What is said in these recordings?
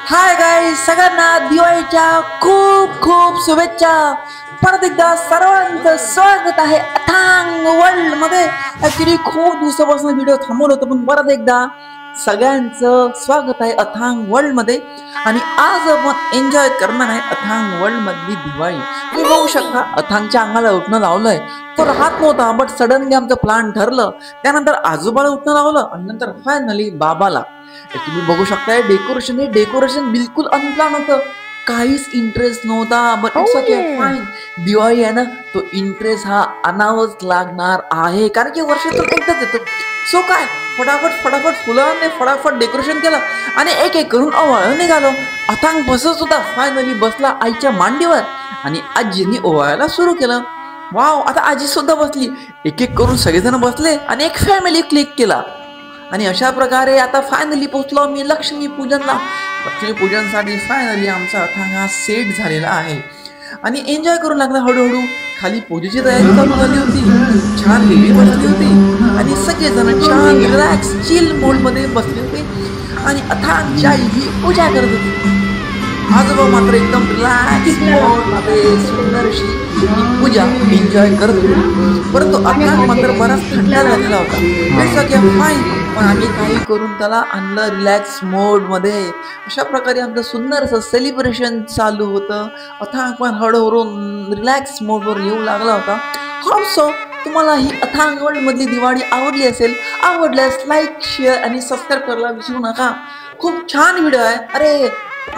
Hi guys, सगळ्यांना दिवाळीच्या खूप खूप शुभेच्छा. परत एकदा सर्वांचं स्वागत आहे अथांग वर्ल्ड मध्ये. ऍक्च्युली खूप दिवसापासून व्हिडिओ थांबवलं होतं, पण परत एकदा सगळ्यांचं स्वागत आहे अथांग वर्ल्ड मध्ये. आणि आज आपण एन्जॉय करणार आहे अथांग वर्ल्ड मधली दिवाळी. तुम्ही बघू शकता अथांगच्या अंगाला उठणं लावलंय. तो राहत नव्हता, बट सडनली आमचं प्लॅन ठरलं. त्यानंतर आजोबाला उठणं लावलं आणि नंतर फायनली बाबाला. तुम्ही बघू शकताय डेकोरेशन बिलकुल अनप्लान होतं, काहीच इंटरेस्ट नव्हता. But it's okay, fine. Diwali आहे ना, तो इंटरेस्ट हा आणावंच लागणार आहे, कारण की वर्षातून एकदाच येतो. सो काय, फटाफट फुलांनी फटाफट डेकोरेशन केलं आणि एक एक करून ओवाळून निघालो. अथांग बसत सुद्धा फायनली बसला आईच्या मांडीवर आणि आजींनी ओवाळायला सुरू केलं. वाव, आता आजी सुद्धा बसली. एक एक करून सगळेजण बसले आणि एक फॅमिली क्लिक केला. आणि अशा प्रकारे आता फायनली पोहोचलो मी लक्ष्मी पूजनला. लक्ष्मी पूजनसाठी फायनली आमचा अथांग हा सेट झालेला आहे आणि एन्जॉय करू लागला हळूहळू. खाली पूजेची तयारी चालू झाली होती, छान देवी बसली होती आणि सगळेजण छान रिलॅक्स चिल मोड मध्ये बसले होते आणि अथांगची आई ही पूजा करत होती. आजोबा मात्र एकदम रिलॅक्स मोड मध्ये सुंदर अशी पूजा एन्जॉय करत होते. परंतु अथांग मात्र बराच थंडा झालेला होता. फाईन, पण आम्ही काही करून त्याला आणलं रिलॅक्स मोड मध्ये. अशा प्रकारे आमचं सुंदर असं सेलिब्रेशन चालू होतं. अथांग पण हळूहळू रिलॅक्स मोडवर येऊ लागला होता. सो तुम्हाला ही अथांग वर्ल्ड मधली दिवाळी आवडली असेल, आवडल्यास लाईक, शेअर आणि सबस्क्राईब करायला विसरू नका. खूप छान व्हिडिओ आहे. अरे,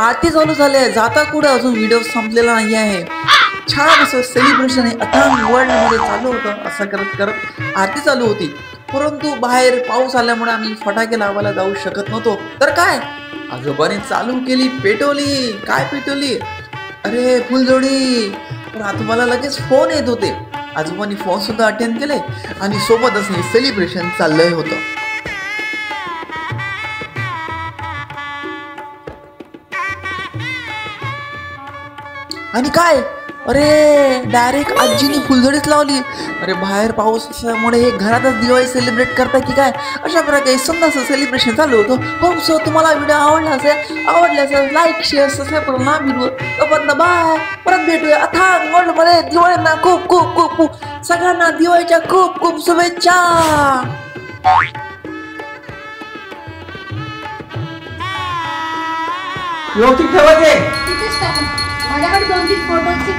आरती चालू झाले, जाता कुठे अजून व्हिडिओ संपलेला नाही आहे. छान असं सेलिब्रेशन आहे अथांग वर्ल्ड मध्ये चालू होतं. असं करत करत आरती चालू होती. परंतु बाहेर पाऊस आल्यामुळे आम्ही फटाके लावायला जाऊ शकत नव्हतो. तर काय, आजोबाने चालू केली पेटवली. काय पेटवली? अरे, फुलझोडी. पण आजोबाला लगेच फोन येत होते. आजोबांनी फोन सुद्धा अटेंड केले आणि सोबतच हे सेलिब्रेशन चाललंय होतं. आणि काय, अरे डायरेक्ट आजीने फुलझडीच लावली. अरे, बाहेर पाऊस असल्यामुळे हे घरातच दिवाळी सेलिब्रेट करता की काय, अशा प्रकारे सुंदर सेलिब्रेशन चालू होतं. हो, सो तुम्हाला व्हिडिओ आवडला असेल लाईक, शेअर, सबस्क्राईब करून ना व्हिडिओ. तोपर्यंत बाय, परत भेटूया अथांग वर्ल्ड मध्ये. दिवाळीना खूप खूप खूप खूप सगळ्यांना दिवाळीच्या खूप खूप शुभेच्छा. व्यवस्थित ठेवायचे. माझ्याकडे 2-3 फोटोची